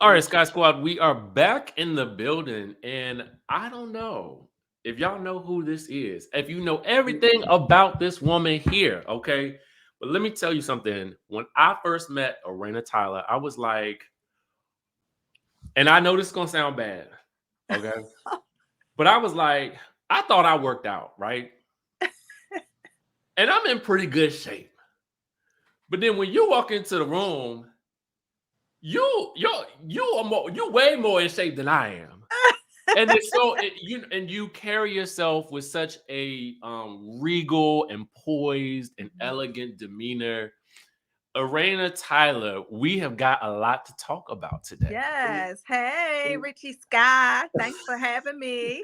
All right, Sky Squad, we are back in the building, and I don't know if y'all know who this is, if you know everything about this woman here, okay? But let me tell you something. When I first met Erana Tyler, I was like, and I know this is gonna sound bad, okay? But I was like, I thought I worked out, right? And I'm in pretty good shape. But then when you walk into the room, you way more in shape than I am. And it's so you carry yourself with such a regal and poised and elegant demeanor. Erana Tyler, we have got a lot to talk about today. Yes. Hey, Richie Skye. Thanks for having me.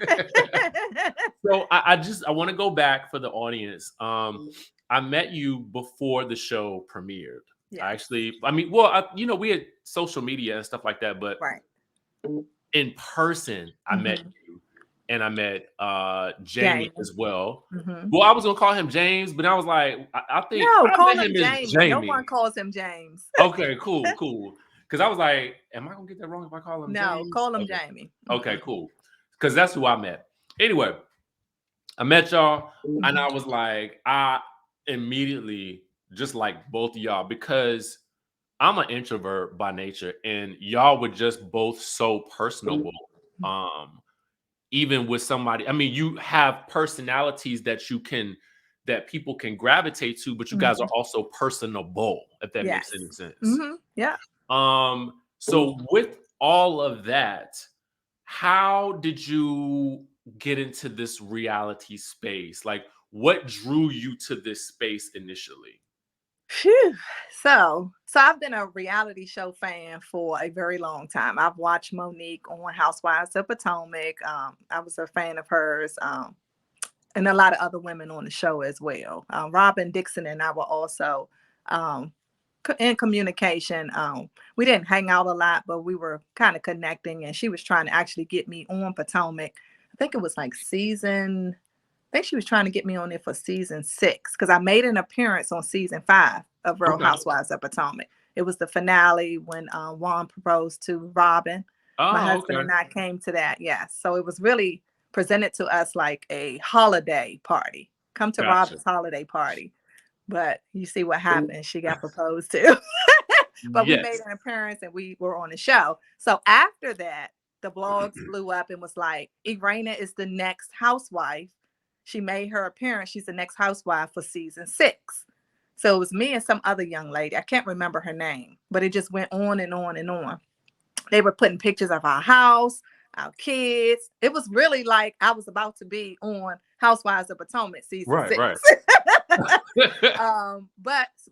So I want to go back for the audience. I met you before the show premiered. Yes. We had social media and stuff like that, but Right. in person, I met Mhm. you, and I met Jamie Jamie. as well. Mhm. Well, I was gonna call him James, but I was like, I think No, I call met him him as Jamie. No Jamie. one calls him James. Okay, cool. Because I was like, am I gonna get that wrong if I call him No, James? call him Okay, Jamie. okay, Mm-mm. cool. Because that's who I met. Anyway, I met y'all, and I Mhm. was like, I immediately just like both of y'all because I'm an introvert by nature, and y'all were just both so personable. Um, Even with somebody, I mean, you have personalities that people can gravitate to, but you guys are Mhm. also personable, if that makes any Yes. sense. Mhm. Yeah. So with all of that, how did you get into this reality space? Like, what drew you to this space initially? Phew. So I've been a reality show fan for a very long time. I've watched Monique on Housewives of Potomac. I was a fan of hers, and a lot of other women on the show as well. Robin Dixon and I were also um, in communication. We didn't hang out a lot, but we were kind of connecting, and she was trying to actually get me on Potomac. I think it was like season. I think she was trying to get me on there for season 6 because I made an appearance on season 5 of Real Okay. Housewives of Potomac. It was the finale when Juan proposed to Robin. My Oh, husband okay. and I came to that. Yes, so it was really presented to us like a holiday party. Come to Gotcha. Robin's holiday party. But you see what happened. She got proposed to. But we made Yes. an appearance and we were on the show. So after that, the blogs blew up and was like, Irena is the next housewife. She made her appearance. She's the next housewife for season 6. So it was me and some other young lady. I can't remember her name, but it just went on and on and on. They were putting pictures of our house, our kids. It was really like I was about to be on Housewives of Potomac season Right, 6. right.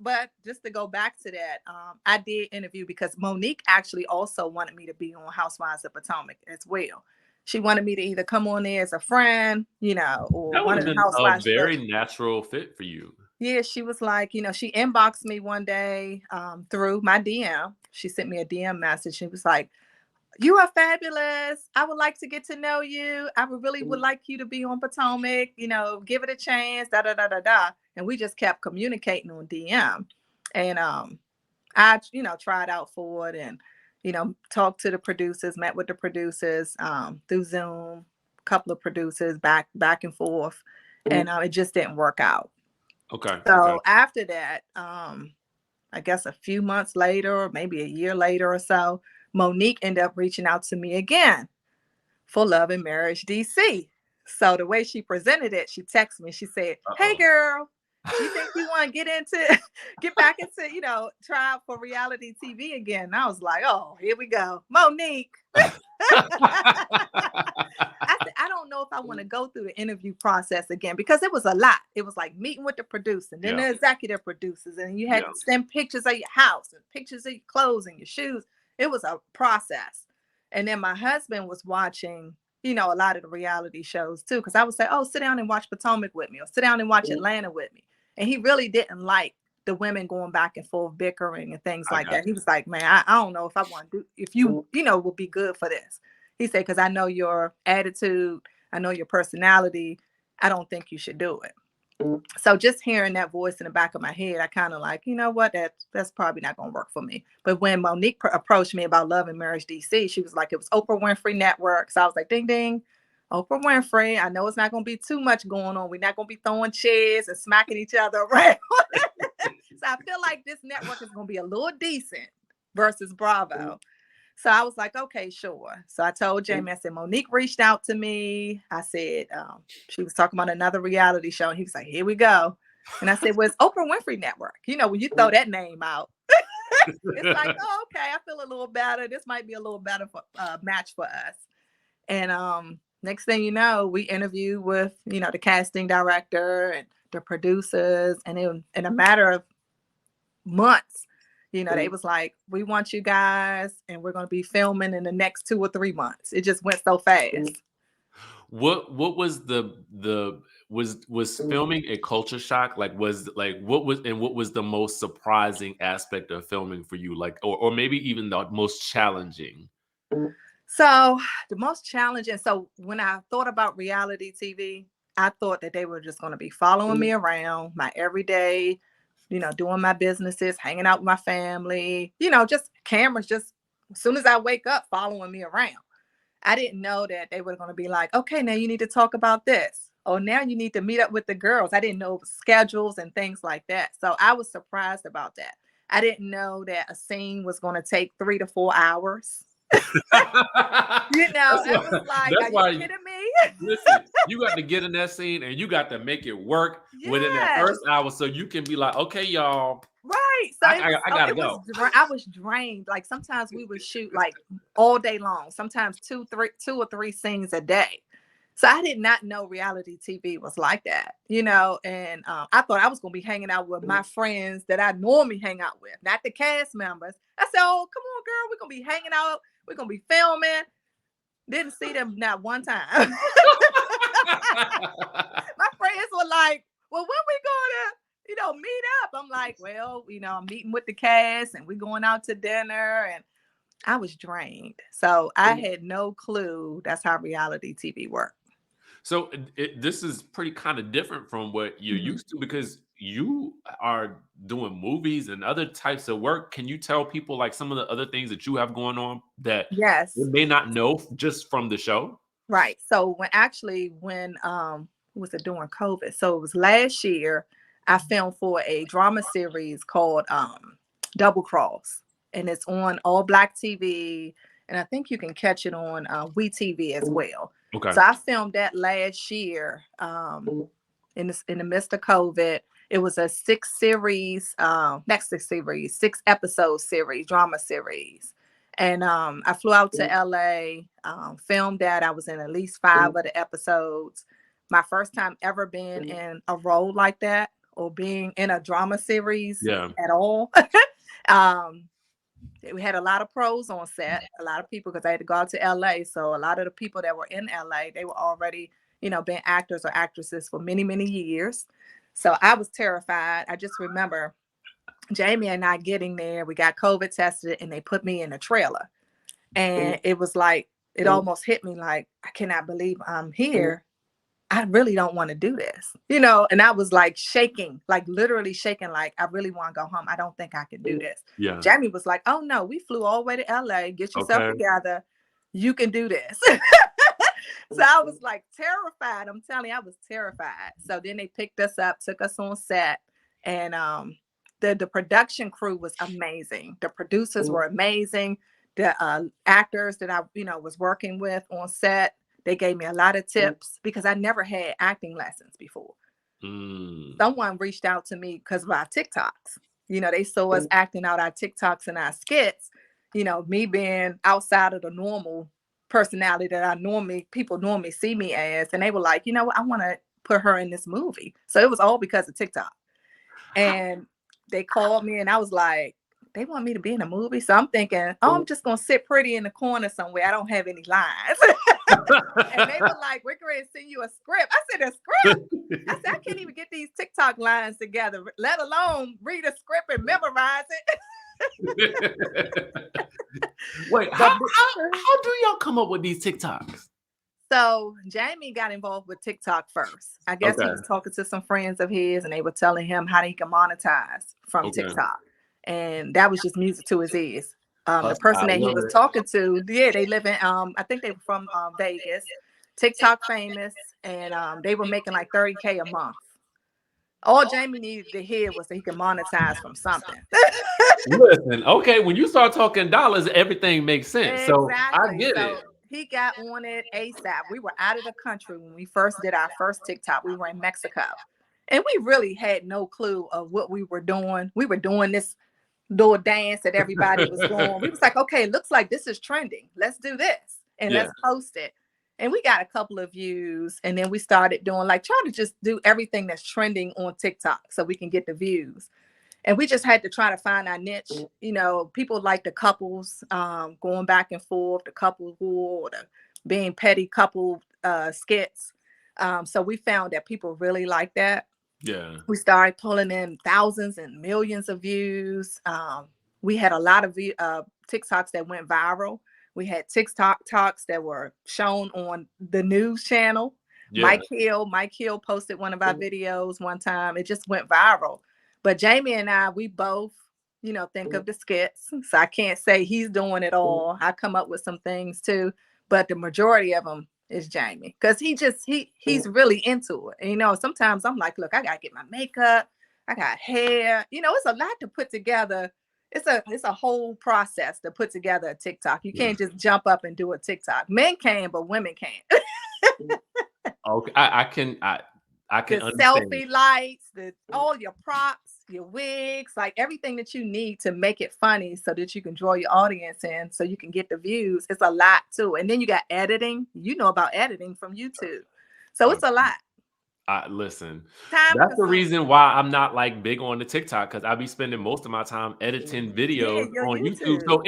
But just to go back to that, I did interview because Monique actually also wanted me to be on Housewives of Potomac as well. She wanted me to either come on there as a friend, or That would one have of the been a housewives. very natural fit for you. Yeah, she was like, she inboxed me one day through my DM. She sent me a DM message. She was like, "You are fabulous. I would like to get to know you. I would like you to be on Potomac. Give it a chance. Da da da da da." And we just kept communicating on DM. And I, tried out for it and talked to the producers, met with the producers through Zoom. A couple of producers back and forth, and it just didn't work out. Okay, okay. So after that, I guess a few months later, or maybe a year later or so, Monique ended up reaching out to me again for Love and Marriage DC. So the way she presented it, she texted me. She said, "Hey, Uh-oh. girl, you think you want to get back into, try out for reality TV again?" And I was like, "Oh, here we go, Monique." I said, I don't know if I want to go through the interview process again because it was a lot. It was like meeting with the producer, and then Yeah, the executive producers, and you had yeah. to send pictures of your house and pictures of your clothes and your shoes. It was a process. And then my husband was watching, a lot of the reality shows too, because I would say, "Oh, sit down and watch Potomac with me, or sit down and watch Atlanta with me." And he really didn't like the women going back and forth bickering and things I like got that. He you. was like, "Man, I don't know if I want to do if you, would be good for this." He said, "Because I know your attitude, I know your personality. I don't think you should do it." So just hearing that voice in the back of my head, I kind of like, you know what, that's probably not going to work for me. But when Monique approached me about Love and Marriage DC, she was like, it was Oprah Winfrey Network. So I was like, ding, ding, Oprah Winfrey. I know it's not going to be too much going on. We're not going to be throwing chairs and smacking each other around. So I feel like this network is going to be a little decent versus Bravo. So I was like, okay, sure. So I told Jamie, I said, Monique reached out to me. I said, she was talking about another reality show. And he was like, here we go. And I said, well, it's Oprah Winfrey Network. You know, when you throw that name out, it's like, oh, okay, I feel a little better. This might be a little better for match for us. And next thing you know, we interviewed with, you know, the casting director and the producers. And in a matter of months, you know, they was like, we want you guys, and we're going to be filming in the next 2 or 3 months. It just went so fast. What was was filming a culture shock? Like, what was the most surprising aspect of filming for you? Like, or maybe even the most challenging? So the most challenging. So when I thought about reality TV, I thought that they were just going to be following me around my everyday, you know, doing my businesses, hanging out with my family, you know, just cameras, just as soon as I wake up, following me around. I didn't know that they were going to be like, okay, now you need to talk about this. Or now you need to meet up with the girls. I didn't know schedules and things like that. So I was surprised about that. I didn't know that a scene was going to take 3 to 4 hours. You know, it was like, are you kidding me? Listen, you got to get in that scene and you got to make it work within that first hour so you can be like, okay, y'all. Right. So I gotta go. I was drained. Like sometimes we would shoot like all day long, sometimes 2 or 3 scenes a day. So I did not know reality TV was like that, you know, and I thought I was going to be hanging out with my friends that I normally hang out with, not the cast members. I said, oh, come on, girl, we're going to be hanging out. We're going to be filming. Didn't see them not one time. My friends were like, well, when we going to, you know, meet up? I'm like, well, you know, I'm meeting with the cast and we're going out to dinner. And I was drained. So I had no clue that's how reality TV worked. So this is pretty kind of different from what you're used to because you are doing movies and other types of work. Can you tell people like some of the other things that you have going on that Yes, they may not know just from the show? right. So when was it during COVID? So it was last year. I filmed for a drama series called Double Cross, and it's on All Black TV, and I think you can catch it on WeTV as well. Okay. So I filmed that last year in the midst of COVID. It was a 6 episode series, drama series. And I flew out to LA, filmed that. I was in at least 5 of the episodes. My first time ever being in a role like that or being in a drama series at all. We had a lot of pros on set, a lot of people, because I had to go out to LA. So a lot of the people that were in LA, they were already, you know, been actors or actresses for many, many years. So I was terrified. I just remember Jamie and I getting there. We got COVID tested and they put me in a trailer. And it was like, it almost hit me like, I cannot believe I'm here. I really don't want to do this, you know? And I was like shaking, like literally shaking, like I really want to go home. I don't think I can do this. Yeah. Jamie was like, oh no, we flew all the way to LA. Get yourself together. You can do this. So I was like terrified. I'm telling you, I was terrified. So then they picked us up, took us on set, and the production crew was amazing. The producers were amazing. The actors that I, you know, was working with on set, they gave me a lot of tips because I never had acting lessons before. Someone reached out to me because of our TikToks. You know, they saw us acting out our TikToks and our skits, you know, me being outside of the normal personality that people normally see me as. And they were like, you know what, I want to put her in this movie. So it was all because of TikTok. And they called me and I was like, they want me to be in a movie. So I'm thinking, oh, I'm just going to sit pretty in the corner somewhere. I don't have any lines. And they were like, we're going to send you a script. I said, a script? I said, I can't even get these TikTok lines together, let alone read a script and memorize it. Wait, how do y'all come up with these TikToks? So Jamie got involved with TikTok first. I guess he Okay. was talking to some friends of his, and they were telling him how he can monetize from Okay. TikTok, and that was just music to his ears. The Hus- person I that he love was it. talking to, yeah, they live in I think they were from Vegas, TikTok famous, and they were making like 30K a month. All Jamie needed to hear was that he could monetize from something. Listen, okay, when you start talking dollars, everything makes sense. So I Exactly. get it. So he got on it ASAP. We were out of the country when we first did our first TikTok. We were in Mexico. And we really had no clue of what we were doing. We were doing this little dance that everybody was doing. We was like, okay, looks like this is trending. Let's do this and Yeah. let's post it. And we got a couple of views. And then we started doing like trying to just do everything that's trending on TikTok so we can get the views. And we just had to try to find our niche. You know, people like the couples going back and forth, the couple war, the being petty couple skits. So we found that people really like that. Yeah. We started pulling in thousands and millions of views. We had a lot of TikToks that went viral. We had TikTok talks that were shown on the news channel. Yeah. Mike Hill posted one of our videos one time. It just went viral. But Jamie and I, we both, you know, think of the skits. So I can't say he's doing it all. I come up with some things too, but the majority of them is Jamie because he's really into it. And, you know, sometimes I'm like, look, I gotta get my makeup, I got hair. You know, it's a lot to put together. It's a whole process to put together a TikTok. You can't just jump up and do a TikTok. Men can, but women can't. Okay. I can The understand. selfie lights, all your props, your wigs, like everything that you need to make it funny so that you can draw your audience in so you can get the views. It's a lot too. And then you got editing. You know about editing from YouTube. So it's a lot. Listen, Time that's the consuming. reason why I'm not like big on the TikTok because I be spending most of my time editing Yeah, videos your on YouTube. YouTube. So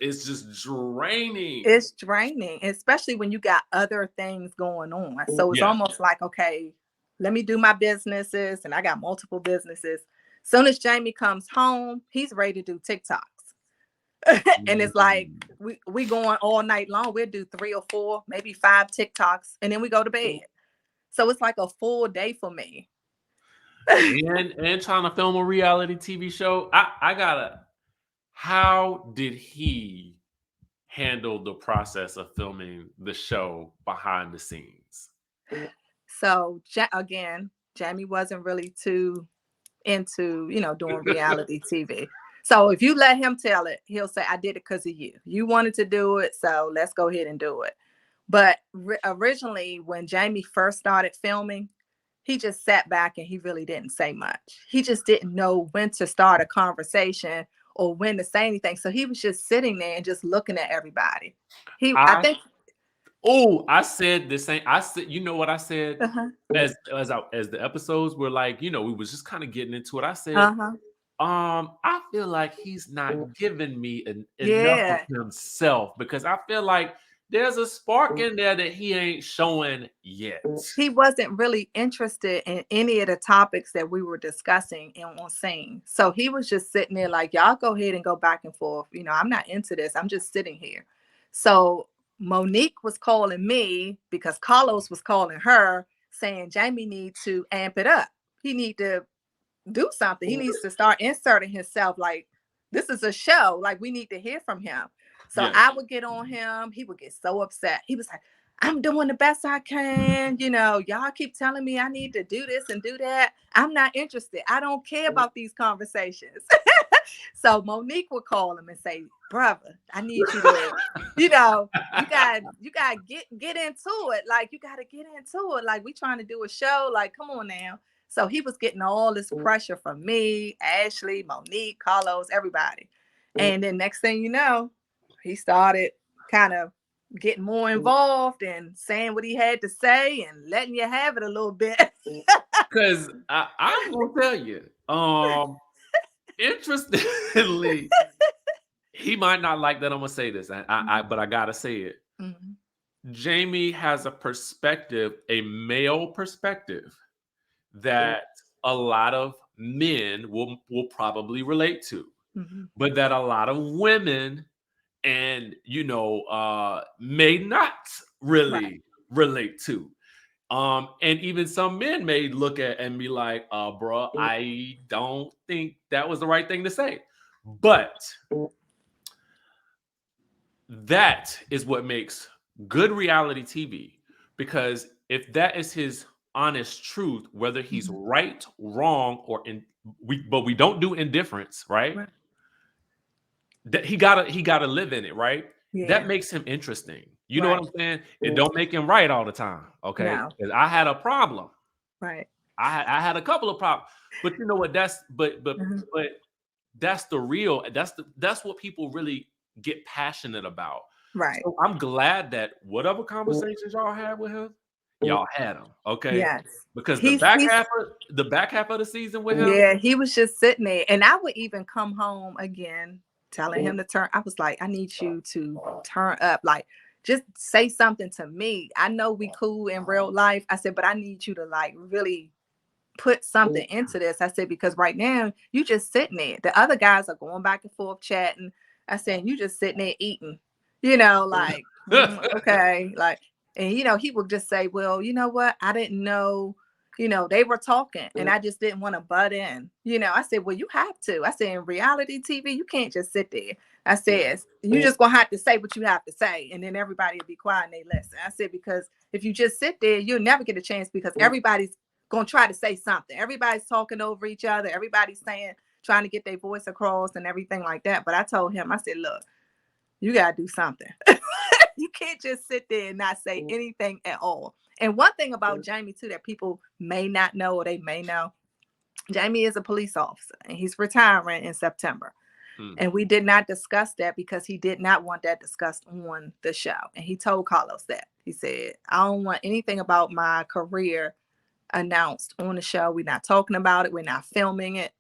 it's just draining. It's draining, especially when you got other things going on. So it's Yeah. almost like, okay, let me do my businesses. And I got multiple businesses. Soon as Jamie comes home, he's ready to do TikToks. And it's like we going all night long. We'll do 3 or 4, maybe 5 TikToks, and then we go to bed. So it's like a full day for me. And trying to film a reality TV show. I gotta. How did he handle the process of filming the show behind the scenes? So again, Jamie wasn't really too into, you know, doing reality TV. So if you let him tell it, he'll say, I did it because of you. You wanted to do it, so let's go ahead and do it. But originally, when Jamie first started filming, he just sat back and he really didn't say much. He just didn't know when to start a conversation or when to say anything. So he was just sitting there and just looking at everybody. I I think, I said the same. I said, you know what I said uh-huh, as the episodes were like, we was just kind of getting into it. I said, uh-huh, I feel like he's not giving me enough of yeah. himself because I feel like there's a spark in there that he ain't showing yet. He wasn't really interested in any of the topics that we were discussing and on scene. So he was just sitting there like, y'all go ahead and go back and forth. You know, I'm not into this. I'm just sitting here. So Monique was calling me because Carlos was calling her saying Jamie needs to amp it up. He need to do something. He needs to start inserting himself. Like, this is a show. Like, we need to hear from him. So Yeah. I would get on him. He would get so upset. He was like, I'm doing the best I can. You know, y'all keep telling me I need to do this and do that. I'm not interested. I don't care about these conversations. So Monique would call him and say, brother, I need you to, you know, you gotta get into it. Like, you gotta get into it. Like, we trying to do a show. Like, come on now. So he was getting all this pressure from me, Ashley, Monique, Carlos, everybody. And then next thing you know, he started kind of getting more involved and saying what he had to say and letting you have it a little bit. Because I'm gonna tell you, interestingly, he might not like that I'm gonna say this, but I gotta say it. Mhm. Jamie has a perspective, a male perspective, that a lot of men will probably relate to, Mhm. but that a lot of women and may not Right. really relate to. And even some men may look at and be like, bro, I don't think that was the right thing to say. But that is what makes good reality TV. Because if that is his honest truth, whether he's Mhm. right, wrong, or but we don't do indifference, right? Right. That he gotta live in it, right? That Yeah. makes him interesting. You know what Right. I'm saying? It don't make him right all the time, okay? No. Because I had a problem. Right. I had a couple of problems, but you know what? Mhm. But that's the real. That's what people really get passionate about. Right. So I'm glad that whatever conversations y'all had with him, y'all had them, okay? Yes. Because He's the back half of the season with him, yeah, he was just sitting there. And I would even come home again telling him to turn. I was like, I need you to turn up. Like, just say something to me. I know we cool in real life. I said, but I need you to like really put something into this. I said, because right now you just sitting there. The other guys are going back and forth chatting. I said, you just sitting there eating, like, okay. Like, and he would just say, well, you know what? I didn't know, they were talking and I just didn't want to butt in. I said, well, you have to. I said, in reality TV, you can't just sit there. I said, you just gonna have to say what you have to say, and then everybody will be quiet and they listen. I said, because if you just sit there, you'll never get a chance because everybody's gonna try to say something. Everybody's talking over each other. Everybody's trying to get their voice across and everything like that. But I told him, I said, look, you gotta do something. You can't just sit there and not say anything at all. And one thing about Jamie too that people may not know or they may know, Jamie is a police officer and he's retiring in September. And we did not discuss that because he did not want that discussed on the show. And he told Carlos that. He said, I don't want anything about my career announced on the show. We're not talking about it. We're not filming it.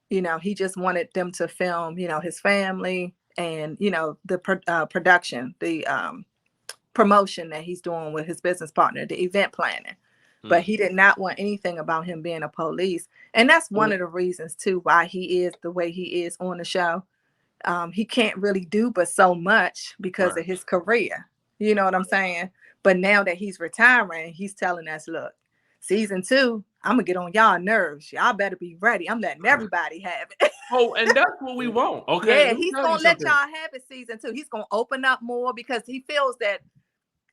He just wanted them to film, his family and, the production, the promotion that he's doing with his business partner, the event planning. But he did not want anything about him being a police. And that's one of the reasons, too, why he is the way he is on the show. He can't really do but so much because of his career. You know what I'm saying? But now that he's retiring, he's telling us, look, season 2, I'm going to get on y'all nerves. Y'all better be ready. I'm letting everybody have it. Oh, and that's what we want. Okay. Yeah, he's going to let y'all have it season 2. He's going to open up more because he feels that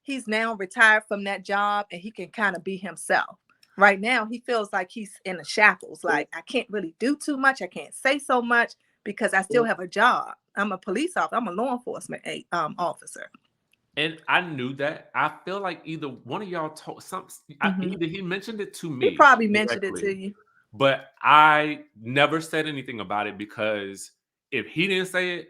he's now retired from that job and he can kind of be himself. Right now, he feels like he's in the shackles. Like, I can't really do too much. I can't say so much because I still have a job. I'm a police officer. I'm a law enforcement officer. And I knew that. I feel like either one of y'all told something. Either he mentioned it to me. He probably mentioned it directly, to you. but I never said anything about it because if he didn't say it,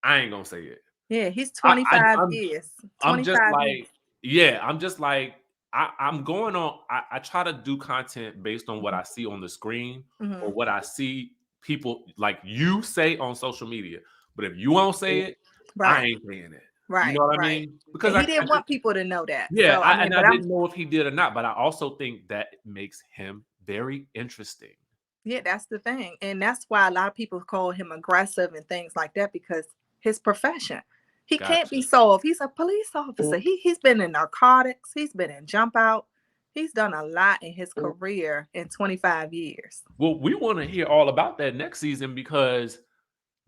I ain't gonna say it. Yeah, he's 25 I'm, years. I'm just 25 like, years. yeah, I'm just like, I'm going on. I try to do content based on what I see on the screen or what I see people like you say on social media. But if you won't say it, I ain't saying it. You Right, know what I right. mean? And Because he didn't want people to know that. yeah, So I but didn't know if he did or not, but I also think that makes him very interesting. Yeah, that's the thing. And that's why a lot of people call him aggressive and things like that because his profession. He can't be soft. He's a police officer. He's been in narcotics. He's been in jump out. He's done a lot in his career in 25 years. Well, we want to hear all about that next season because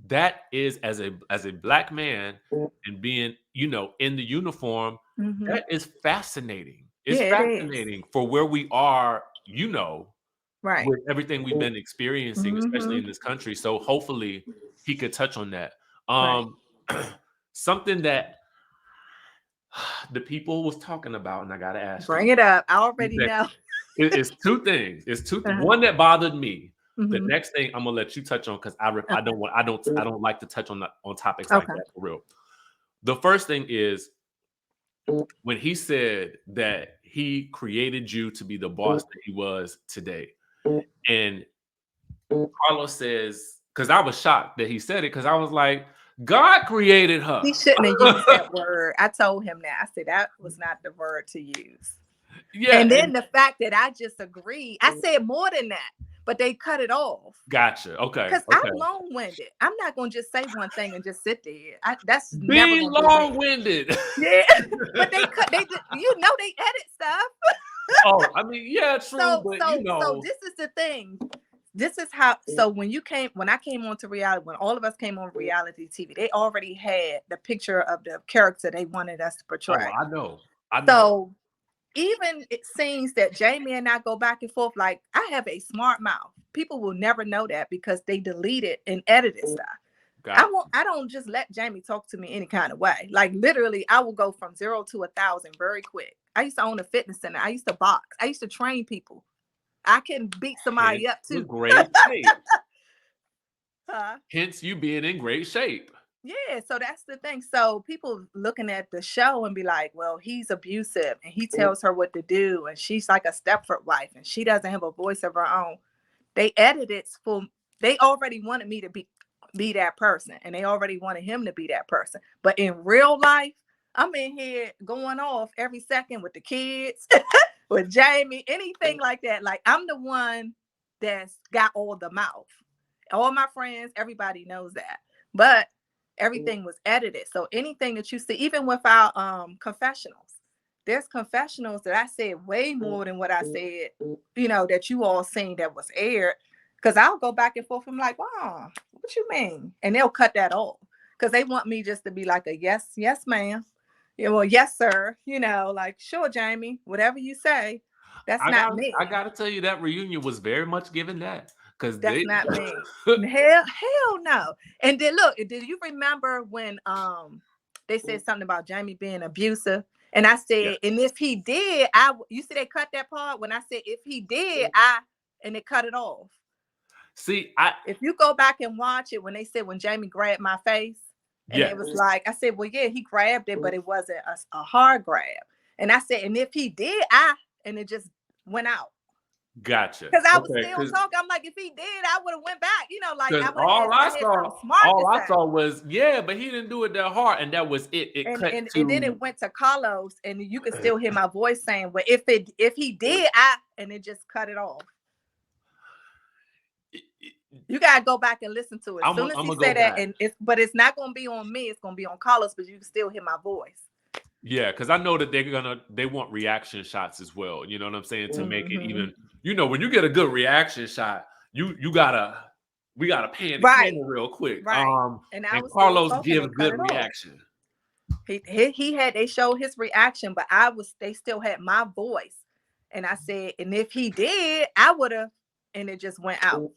that is as a black man and being, in the uniform, Mm-hmm. that is fascinating. It's Yeah, it is. fascinating for where we are, Right. with everything we've been experiencing, especially Mm-hmm. in this country. So hopefully he could touch on that. Right. Something that the people was talking about, and I gotta ask Bring you. it up. I already know. It's two things. Uh-huh. One that bothered me. The Mm-hmm. next thing I'm gonna let you touch on because I Okay. don't like to touch on topics like Okay. that for real. The first thing is when he said that he created you to be the boss that he was today, and Carlos says, because I was shocked that he said it because I was like, God created her. He shouldn't have used that word. I told him that. I said that was not the word to use. Yeah, And then the fact that I just agreed, I said more than that, but they cut it off. gotcha. Okay, Because okay. I'm long-winded. I'm not going to just say one thing and just sit there. That's never Be going to be me. long-winded. Yeah. But they did, they edit stuff. Oh, I mean, yeah, true, but So this is the thing. This is how. So when I came onto reality, when all of us came on reality TV, they already had the picture of the character they wanted us to portray. I know. So even it seems that Jamie and I go back and forth. Like, I have a smart mouth. People will never know that because they deleted and edited stuff. I don't just let Jamie talk to me any kind of way. Like, literally, I will go from 0 to 1,000 very quick. I used to own a fitness center. I used to box. I used to train people. I can beat somebody up too. Great shape. Hence you being in great shape. Yeah, so that's the thing. So people looking at the show and be like, well, he's abusive and he tells her what to do, and she's like a Stepford wife and she doesn't have a voice of her own. They edited they already wanted me to be that person, and they already wanted him to be that person. But in real life, I'm in here going off every second with the kids, with Jamie, anything like that. Like, I'm the one that's got all the mouth. All my friends, everybody knows that. But everything was edited. So anything that you see, even with our confessionals, there's confessionals that I said way more than what I said, that you all seen that was aired. Because I'll go back and forth. I'm like, oh, what you mean? And they'll cut that off because they want me just to be like a yes, ma'am. Well, yes, sir. Like, sure, Jamie, whatever you say. That's not me. I gotta tell you, that reunion was very much given that. Because that's not me. Hell no. And then look, did you remember when they said something about Jamie being abusive? And I said, and if he did, you see they cut that part when I said if he did, and they cut it off. See, if you go back and watch it, when they said when Jamie grabbed my face, and it was like, I said, well, yeah, he grabbed it, but it wasn't a hard grab. And I said, and if he did, and it just went out. Gotcha. Because I was still talking. I'm like, if he did, I would have went back. All I saw was, but he didn't do it that hard, and that was it. And then it went to Carlos, and you can still hear my voice saying, "Well, if he did, and it just cut it off." You gotta go back and listen to it. As soon as he said that, but it's not gonna be on me. It's gonna be on Carlos, but you can still hear my voice. Yeah, because I know that they want reaction shots as well. You know what I'm saying? To make it even, when you get a good reaction shot, we gotta pan the camera real quick. Right. And Carlos gives good reaction. They showed his reaction, but they still had my voice. And I said, and if he did, I would have, and it just went out.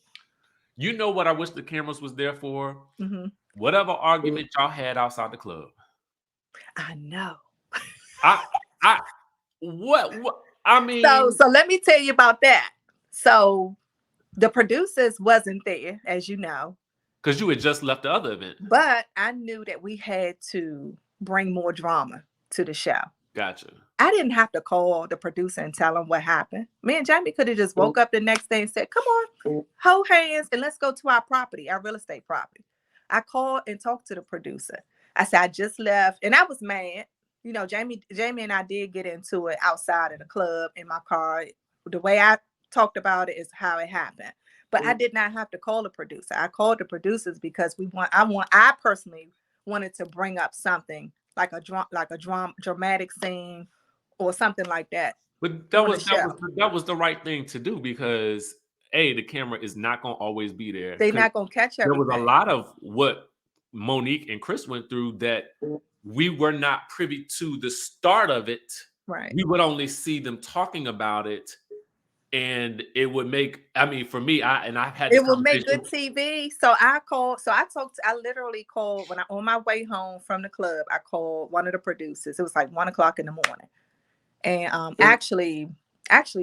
You know what I wish the cameras was there for? Whatever argument y'all had outside the club. I know. What I mean, so let me tell you about that. So the producers wasn't there, as you know, because you had just left the other event. But I knew that we had to bring more drama to the show. Gotcha. I didn't have to call the producer and tell him what happened. Me and Jamie could have just woke up the next day and said, come on, hold hands and let's go to our property, our real estate property. I called and talked to the producer. I said, I just left, and I was mad. Jamie and I did get into it outside of the club in my car. The way I talked about it is how it happened. But I did not have to call the producer. I called the producers because I personally wanted to bring up something like a dramatic scene or something like that. But that was the right thing to do because the camera is not going to always be there. They're not going to catch everything. There was a lot of what Monique and Chris went through that we were not privy to the start of it. Right. We would only see them talking about it, and it would make. I mean, for me, it would make good TV. So I literally called when on my way home from the club. I called one of the producers. It was like 1:00 in the morning, and actually,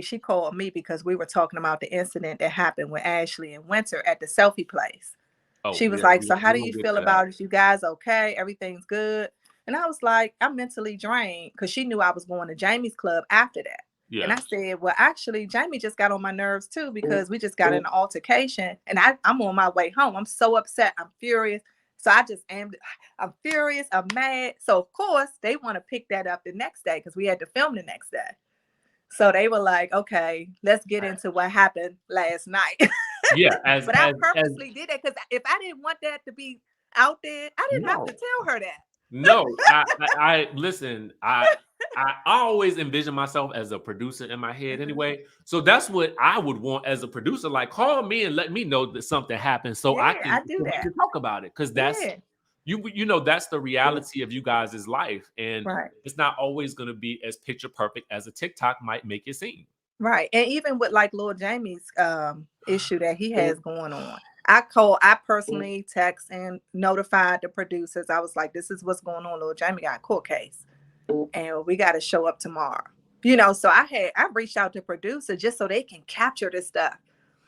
she called me because we were talking about the incident that happened with Ashley and Winter at the selfie place. She was like, so how do you feel about it? You guys okay? Everything's good? And I was like, I'm mentally drained because she knew I was going to Jamie's club after that. Yeah. And I said, well, actually, Jamie just got on my nerves too because we just got in an altercation and I'm on my way home. I'm so upset. I'm furious. So I'm furious. I'm mad. So of course they want to pick that up the next day because we had to film the next day. So they were like, okay, let's get into what happened last night. Yeah. But I purposely did that because if I didn't want that to be out there, I didn't have to tell her that. No, I listen. I always envision myself as a producer in my head anyway. So that's what I would want as a producer. Like, call me and let me know that something happened so Yeah, I do we that. can talk about it. Because that's Yeah, you know, that's the reality of you guys' life. And right. it's not always gonna be as picture perfect as a TikTok might make it seem. Right. And even with like Lil Jamie's issue that he has going on. I personally text and notified the producers. I was like, this is what's going on. Lil Jamie got a court case and we got to show up tomorrow. So I reached out to producer just so they can capture this stuff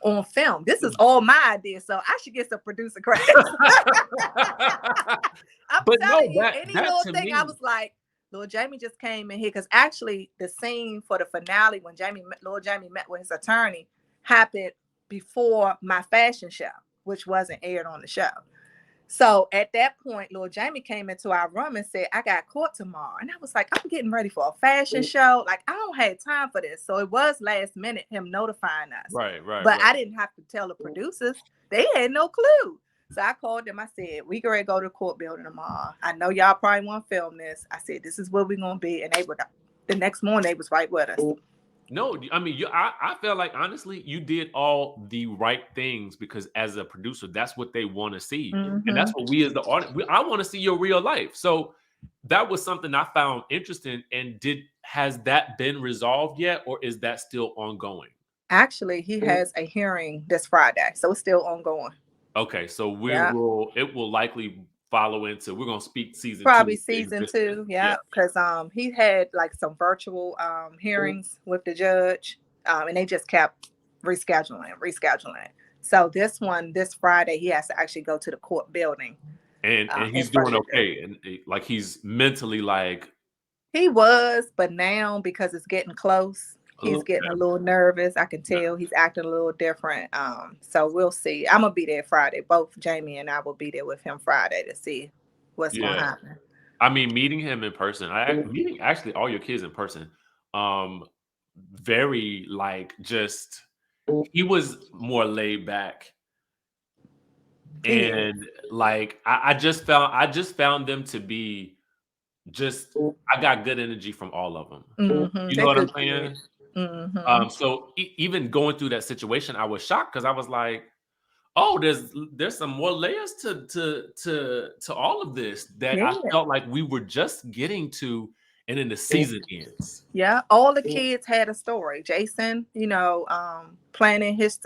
on film. This is all my idea. So I should get some producer credits. I'm But telling no, you, that any that little to thing, I me, was like, Lil Jamie just came in here because actually the scene for the finale when Lil Jamie met with his attorney happened before my fashion show, which wasn't aired on the show. So at that point, Lil Jamie came into our room and said, I got court tomorrow. And I was like, I'm getting ready for a fashion show. Like, I don't have time for this. So it was last minute him notifying us. right, right, But right. I didn't have to tell the producers. They had no clue. So I called them. I said, we can ready to go to the court building tomorrow. I know y'all probably want to film this. I said, this is where we're going to be. And they were, the next morning, they was right with us. No, I mean, I feel like honestly, you did all the right things because as a producer, that's what they want to see, and that's Mm-hmm. what we as the audience, I want to see your real life. So that was something I found interesting. And has that been resolved yet, or is that still ongoing? Actually, he has a hearing this Friday. So it's still ongoing. Okay, so Yeah. it will likely follow into we're gonna speak season two Probably to season existence. 2, Yeah, yeah, because he had like some virtual hearings with the judge, and they just kept rescheduling it. So this Friday, he has to actually go to the court building and in he's front doing of the judge. okay, and like he's mentally like, He was, but now because it's getting close, he's getting a okay, little nervous. I can tell he's acting a little different. So we'll see. I'm gonna be there Friday. Both Jamie and I will be there with him Friday to see what's gonna yeah. happen. I mean, meeting him in person, meeting actually all your kids in person, um, very like just he was more laid back, He is. and like I just found them to be just I got good energy from all of them. Mm-hmm. You know They're what I'm good saying? kids. Mm-hmm. So even going through that situation, I was shocked because I was like, oh, there's some more layers to all of this that I Yeah. felt like we were just getting to, and then the season ends. Yeah. All the kids had a story. Jason, planning his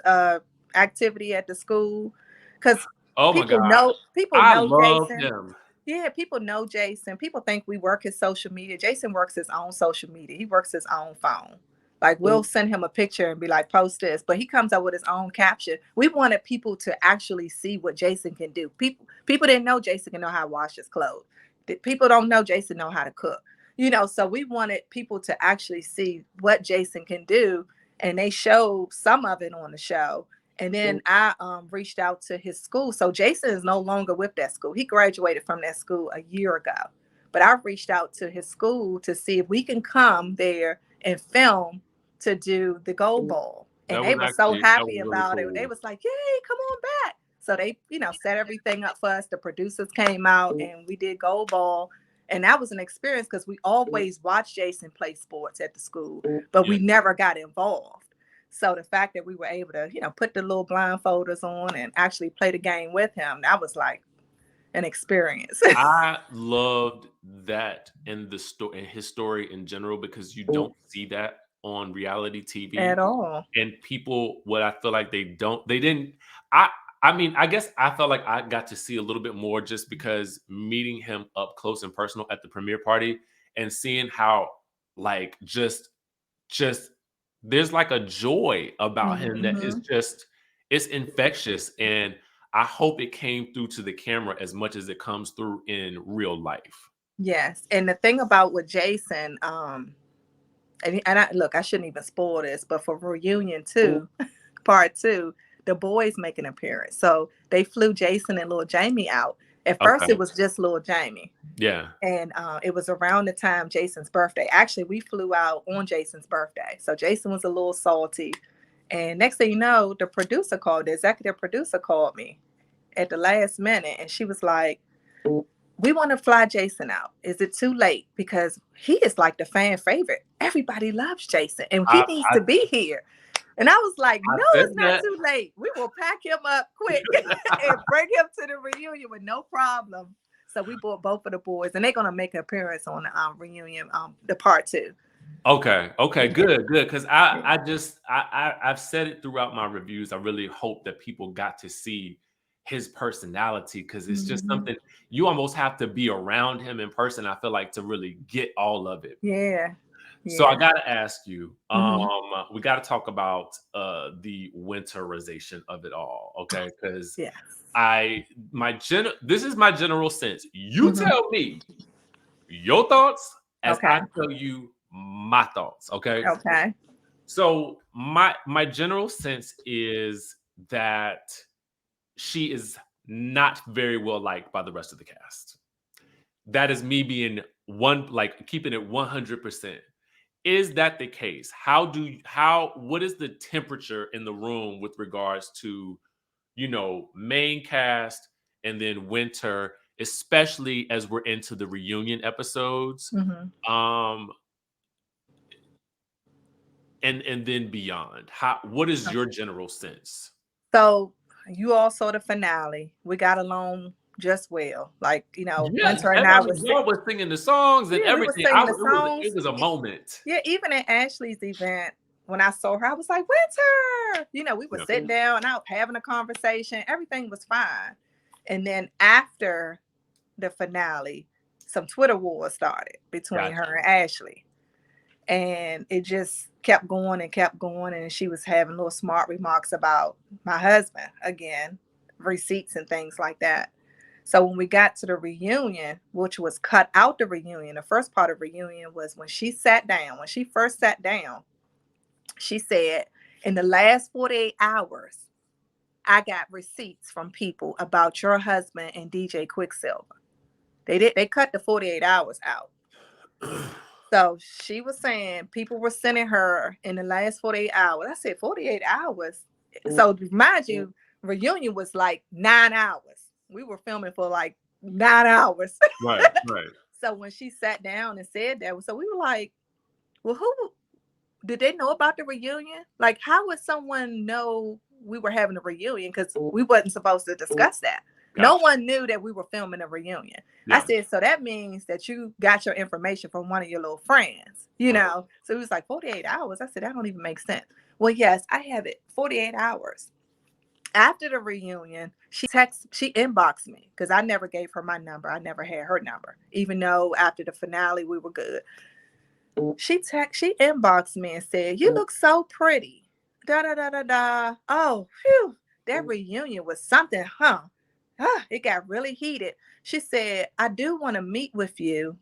activity at the school. Because Oh my God, people I know love Jason. him. Yeah, people know Jason. People think we work his social media. Jason works his own social media. He works his own phone. Like we'll send him a picture and be like, post this, but he comes up with his own caption. We wanted people to actually see what Jason can do. People didn't know Jason can know how to wash his clothes. People don't know Jason know how to cook. So we wanted people to actually see what Jason can do, and they showed some of it on the show. And then I reached out to his school. So Jason is no longer with that school. He graduated from that school a year ago. But I reached out to his school to see if we can come there and film to do the gold ball. And they were so That happy was really about it. They cool. was like, yay, come on back. So they, set everything up for us. The producers came out and we did gold ball. And that was an experience because we always watched Jason play sports at the school, but Yeah. we never got involved. So the fact that we were able to, put the little blindfolders on and actually play the game with him, that was like an experience. I loved that in the story in his story in general because you don't see that on reality At TV. all. And people, what I feel like they didn't. I I mean, I guess I felt like I got to see a little bit more just because meeting him up close and personal at the premiere party and seeing how like just there's like a joy about him that is Hmm. just it's infectious, and I hope it came through to the camera as much as it comes through in real life. Yes. And the thing about with Jason, look, I shouldn't even spoil this, but for reunion two, part two, the boys make an appearance. So they flew Jason and little Jamie out. At first, Okay. it was just little Jamie. Yeah. And it was around the time Jason's birthday. Actually, we flew out on Jason's birthday. So Jason was a little salty. And next thing you know, the executive producer called me at the last minute. And she was like, we want to fly Jason out. Is it too late? Because he is like the fan favorite. Everybody loves Jason and he needs to be here. And I was like, no, it's not too late. We will pack him up quick and bring him to the reunion with no problem. So we brought both of the boys, and they're gonna make an appearance on the reunion, the part 2. Okay, good. Because I've said it throughout my reviews. I really hope that people got to see his personality, because it's just something you almost have to be around him in person, I feel like, to really get all of it. Yeah. So I gotta ask you, we gotta talk about the winterization of it all, okay? Because this is my general sense. You tell me your thoughts as I tell you my thoughts, okay? Okay. So my general sense is that she is not very well liked by the rest of the cast. That is me being keeping it 100%. Is that the case? What is the temperature in the room with regards to, main cast and then winter, especially as we're into the reunion episodes, and then beyond? What is your general sense? So you all saw the finale. We got along just well. Winter and I was singing the songs and everything. It was a moment. Yeah, even at Ashley's event, when I saw her, I was like, Winter! We were sitting down and I was having a conversation. Everything was fine. And then after the finale, some Twitter wars started between her and Ashley. And it just kept going, and she was having little smart remarks about my husband again, receipts and things like that. So when we got to the reunion, which was cut out the reunion, the first part of reunion was when she sat down. When she first sat down, she said, in the last 48 hours, I got receipts from people about your husband and DJ Quicksilver. They cut the 48 hours out. So she was saying people were sending her in the last 48 hours. I said 48 hours. So mind you, reunion was like 9 hours. We were filming for like 9 hours. Right. So when she sat down and said that, so we were like, well, who did they know about the reunion? Like, how would someone know we were having a reunion? Because we wasn't supposed to discuss that. Gotcha. No one knew that we were filming a reunion. Yeah. I said, so that means that you got your information from one of your little friends, So it was like 48 hours. I said, that don't even make sense. Well, yes, I have it 48 hours. After the reunion, she inboxed me because I never gave her my number. I never had her number, even though after the finale, we were good. She inboxed me and said, you look so pretty. Da. Oh, phew. That reunion was something, huh? It got really heated. She said, I do want to meet with you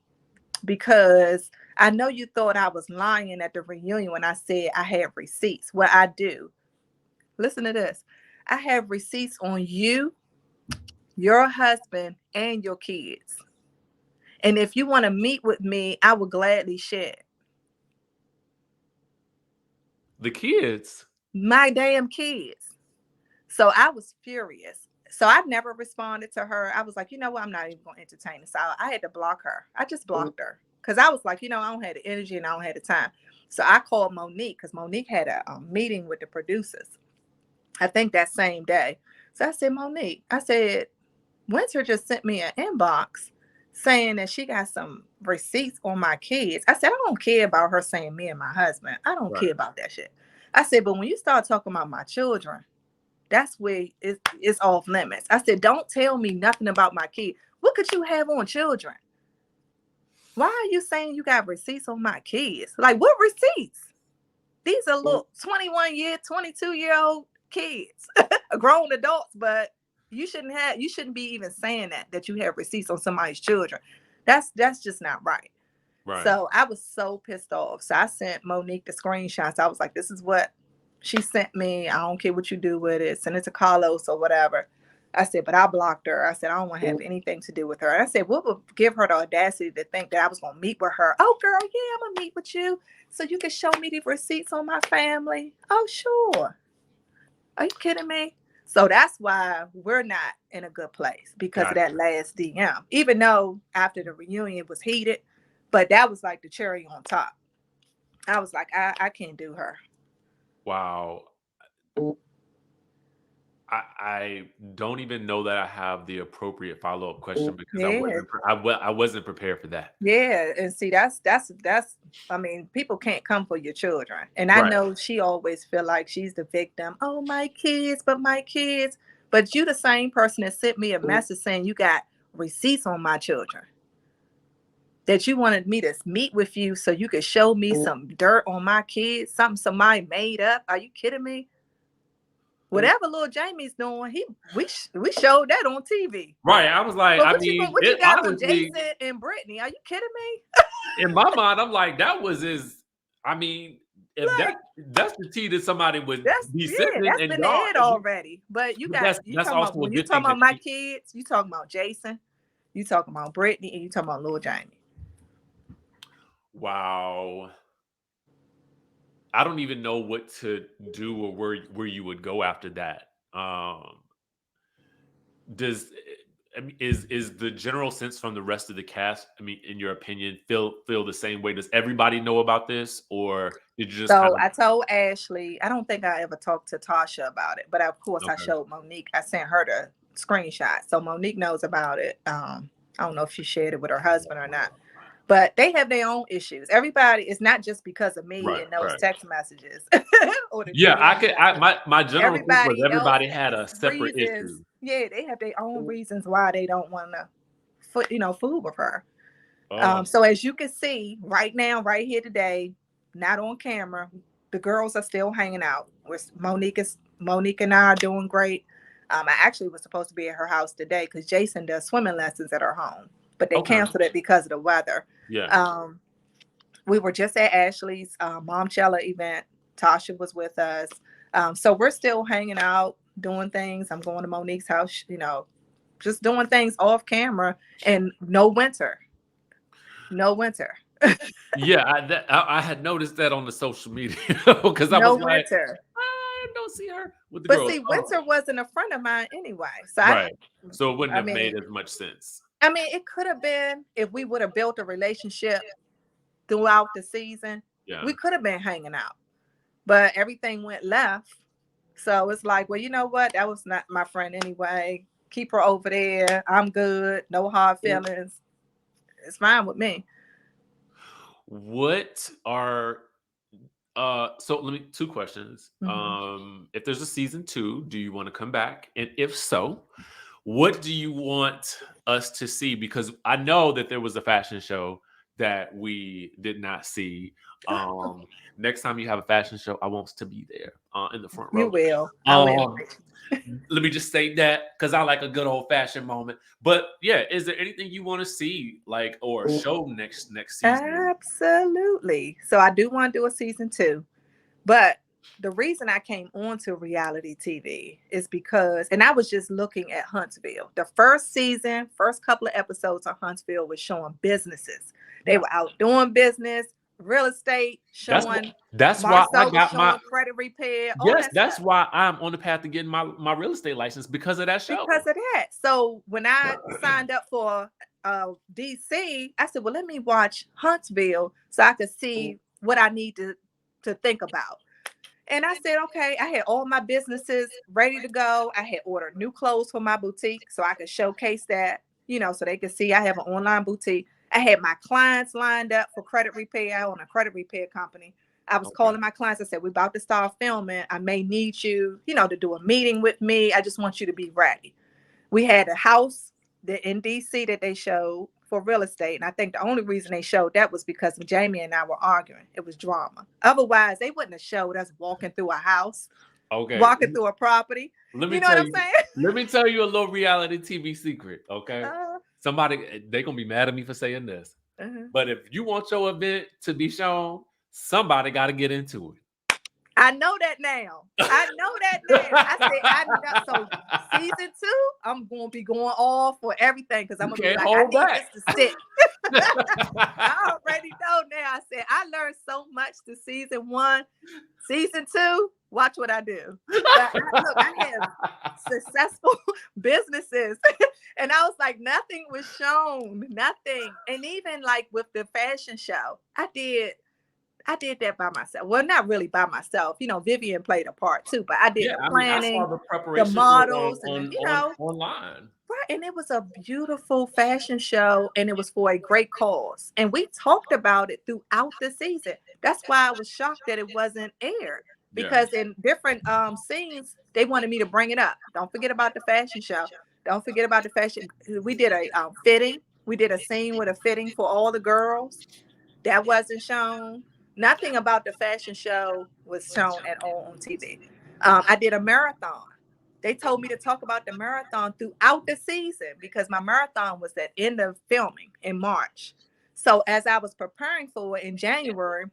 because I know you thought I was lying at the reunion when I said I had receipts. Well, I do. Listen to this. I have receipts on you, your husband, and your kids. And if you want to meet with me, I will gladly share. The kids? My damn kids. So I was furious. So I never responded to her. I was like, you know what? I'm not even going to entertain this. I had to block her. I just blocked her because I was like, I don't have the energy and I don't have the time. So I called Monique because Monique had a meeting with the producers, I think that same day. So I said, Monique, I said, Winter just sent me an inbox saying that she got some receipts on my kids. I said, I don't care about her saying me and my husband. I don't care about that shit. I said, but when you start talking about my children, that's where it's off limits. I said, don't tell me nothing about my kid. What could you have on children? Why are you saying you got receipts on my kids? Like, what receipts? These are little 21-year, 22-year-old kids, grown adults, but you shouldn't be even saying that you have receipts on somebody's children. That's just not right. So I was so pissed off. So I sent Monique the screenshots. I was like, this is what she sent me. I don't care what you do with it. Send it to Carlos or whatever. I said, but I blocked her. I said, I don't want to have anything to do with her. And I said, what would give her the audacity to think that I was going to meet with her? Oh, girl, yeah, I'm going to meet with you so you can show me the receipts on my family. Oh, sure. Are you kidding me? So that's why we're not in a good place because of that last DM. Even though after the reunion was heated, but that was like the cherry on top. I was like, I can't do her. Wow. I don't even know that I have the appropriate follow-up question because Yeah, I wasn't prepared for that. yeah. And see, that's I mean, people can't come for your children. And I Right. know she always feel like she's the victim. Oh, my kids, but my kids. But you the same person that sent me a message saying you got receipts on my children. That you wanted me to meet with you so you could show me some dirt on my kids, something somebody made up. Are you kidding me? Whatever little Jamie's doing, we showed that on TV. Right. I was like, But I what mean, you it got on honestly, Jason and Brittany? Are you kidding me? in my mind, I'm like, that was his. I mean, if Like, that's the tea that somebody would be sending, that's and been y'all, aired already. But you that's talking about also a when you good talking thing about that my kids, you talking about Jason, you talking about Brittany, and you talking about little Jamie. wow. I don't even know what to do or where you would go after that. Does I mean, is the general sense from the rest of the cast? I mean, in your opinion, feel the same way? Does everybody know about this, or did you just kind So of I told Ashley, I don't think I ever talked to Tasha about it, but of course I okay? showed Monique. I sent her the screenshot, so Monique knows about it. I don't know if she shared it with her husband or not, but they have their own issues. Everybody, it's not just because of me Right, and those right. text messages or the Yeah, I DMs. could. My general sense was Everybody else everybody had has a separate reasons. issue. Yeah, they have their own reasons why they don't want to, fool with her. Oh, So as you can see right now, right here today, not on camera, the girls are still hanging out. With Monique and I are doing great. I actually was supposed to be at her house today because Jason does swimming lessons at her home, but they okay. canceled it because of the weather. Yeah. We were just at Ashley's Momchella event. Tasha was with us. So we're still hanging out, doing things. I'm going to Monique's house, just doing things off camera, and no winter. No winter. Yeah, I had noticed that on the social media because I No was like, winter. I don't see her with the But girls. see, Oh, winter wasn't a friend of mine anyway. So right. So it wouldn't I have mean, made as much sense. it could have been if we would have built a relationship throughout the season, Yeah. we could have been hanging out. But everything went left. So it's like, well, you know what? That was not my friend anyway. Keep her over there. I'm good. No hard feelings. It's fine with me. What are so let me two questions. Mhm. If there's a season 2, do you want to come back? And if so, what do you want us to see? Because I know that there was a fashion show that we did not see. Um, Next time you have a fashion show, I want to be there in the front You row. will. I will. Um, Let me just say that because I like a good old fashioned moment. But yeah, is there anything you want to see, like, or show next season? Absolutely. So I do want to do a season 2. But the reason I came onto reality TV is because, and I was just looking at Huntsville. The first season, first couple of episodes of Huntsville was showing businesses. They Yeah, were out doing business, real estate, that's showing that's why I Marcel was got my showing credit repair, all yes. that That's stuff why I'm on the path to getting my real estate license because of that show. because of that. So when I signed up for DC, I said, well, let me watch Huntsville so I could see what I need to think about. And I said, okay, I had all my businesses ready to go. I had ordered new clothes for my boutique so I could showcase that, so they could see I have an online boutique. I had my clients lined up for credit repair. I own a credit repair company. I was Okay. calling my clients. I said, we're about to start filming. I may need you, to do a meeting with me. I just want you to be ready. We had a house in DC that they showed for real estate. And I think the only reason they showed that was because Jamie and I were arguing. It was drama. Otherwise, they wouldn't have showed us walking through a house, Okay. walking through a property. Let me You know what tell I'm you. saying? Let me tell you a little reality TV secret. Okay. Uh, Somebody they gonna be mad at me for saying this, uh-huh. but if you want your event to be shown, somebody got to get into I know that now. I know that now. I said, I know. So season 2, I'm going to be going all for everything because I'm You going to be can't like, I hold need back. this to stick. I already know now. I said, I learned so much to season 1. Season 2, Watch what I do. But I have successful businesses. And I was like, nothing was shown, nothing. And even like with the fashion show, I did that by myself. Well, not really by myself. Vivian played a part too, but I did Yeah, the I mean, I saw planning, the the preparation for it models, and online. right. And it was a beautiful fashion show, and it was for a great cause. And we talked about it throughout the season. That's why I was shocked that it wasn't aired, Yeah. because in different scenes, they wanted me to bring it up. Don't forget about the fashion show. Don't forget about the fashion. We did a fitting. We did a scene with a fitting for all the girls. That wasn't shown. Nothing about the fashion show was shown at all on TV. I did a marathon. They told me to talk about the marathon throughout the season because my marathon was at end of filming in March. So as I was preparing for it in January,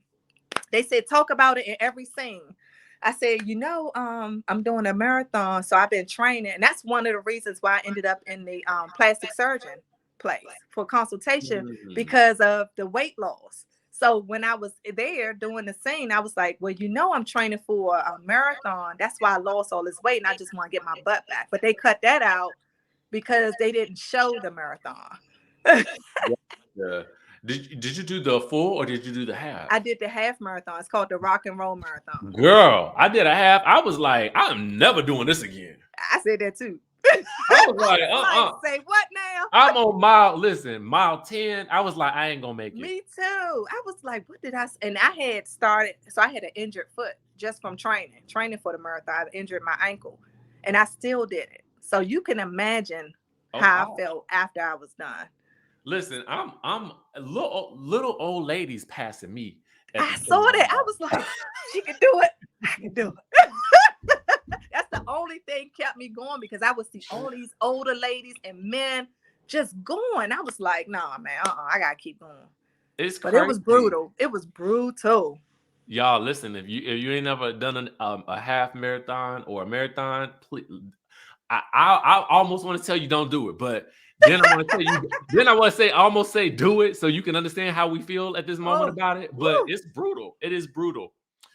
they said, talk about it in every scene. I said, I'm doing a marathon, so I've been training. And that's one of the reasons why I ended up in the plastic surgeon place for consultation, because of the weight loss. So when I was there doing the scene, I was like, well, I'm training for a marathon. That's why I lost all this weight, and I just want to get my butt back. But they cut that out because they didn't show the marathon. Yeah. Did you do the full or did you do the half? I did the half marathon. It's called the Rock and Roll Marathon. Girl, I did a half. I was like, I'm never doing this again. I said that too. I was like, say what now? I'm on mile 10. I was like, I ain't gonna make it. Me too. I was like, what did I say? And I had started, so I had an injured foot just from training for the marathon. I injured my ankle, and I still did it. So you can imagine how I felt after I was done. Listen, I'm little old ladies passing me. I saw that. I was like, she can do it. I can do it. That's the only thing kept me going, because I would see all these older ladies and men just going. I was like, nah, man, I gotta keep going. But crazy. It was brutal. It was brutal. Y'all, listen, if you ain't never done a half marathon or a marathon, please, I almost want to tell you don't do it, but then I want to tell you, then I want to almost say do it, so you can understand how we feel at this moment about it. But it's brutal. It is brutal.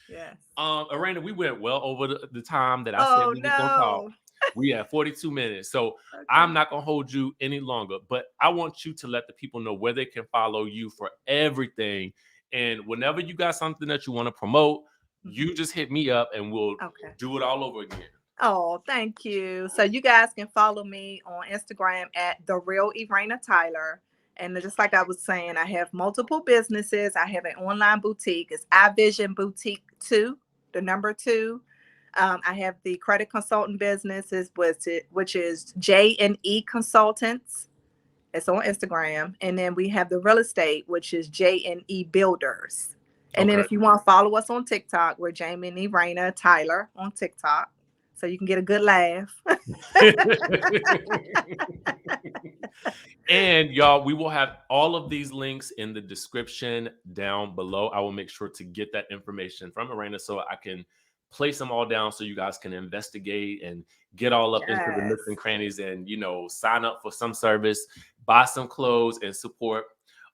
Yes. Erana, we went well over the time that I said we were gonna talk. We have 42 minutes, so I'm not gonna hold you any longer. But I want you to let the people know where they can follow you for everything. And whenever you got something that you want to promote, you just hit me up and we'll do it all over again. Oh, thank you. So you guys can follow me on Instagram at The Real Erana Tyler. And just like I was saying, I have multiple businesses. I have an online boutique. It's iVision Boutique 2, the number 2. I have the credit consultant businesses, which is J&E Consultants. It's on Instagram. And then we have the real estate, which is J&E Builders. And then if you want to follow us on TikTok, we're Jamie and Erana Tyler on TikTok. So you can get a good laugh. And y'all, we will have all of these links in the description down below. I will make sure to get that information from Erana so I can place them all down so you guys can investigate and get all up into the nooks and crannies and, sign up for some service, buy some clothes, and support.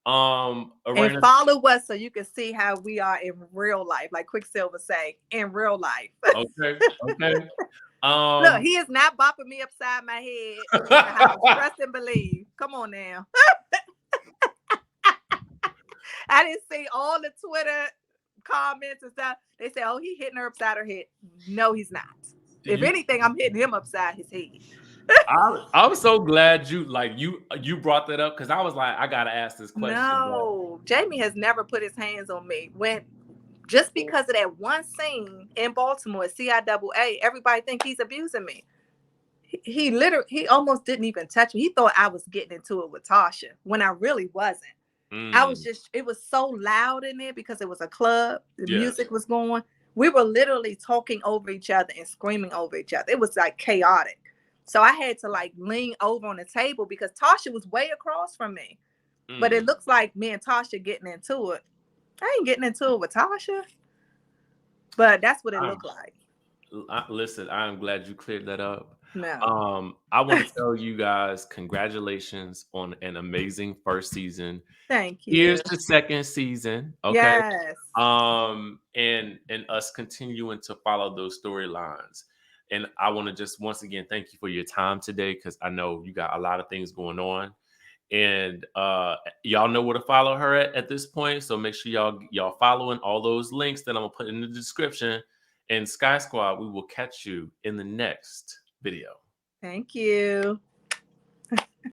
Erana, and follow us so you can see how we are in real life, like Quicksilver say, in real life. Okay. Look, he is not bopping me upside my head. Trust and believe. Come on now. I didn't see all the Twitter comments and stuff. They say, oh, he hitting her upside her head. No, he's not. If anything, I'm hitting him upside his head. I'm so glad you brought that up, because I was like, I gotta ask this question. No, Jamie has never put his hands on me. Just because of that one scene in Baltimore at CIAA, everybody think he's abusing me. He almost didn't even touch me. He thought I was getting into it with Tasha when I really wasn't. It was so loud in there because it was a club. The music was going. We were literally talking over each other and screaming over each other. It was like chaotic. So I had to lean over on the table because Tasha was way across from me. But it looks like me and Tasha getting into it. I ain't getting into it with Tasha. But that's what it looked like. Listen, I'm glad you cleared that up. No. I want to tell you guys congratulations on an amazing first season. Thank Here's you. the second season, okay? Yes. And us continuing to follow those storylines. And I want to just once again thank you for your time today because I know you got a lot of things going on. And y'all know where to follow her at this point. So make sure y'all following all those links that I'm gonna put in the description. And Sky Squad, we will catch you in the next video. Thank you.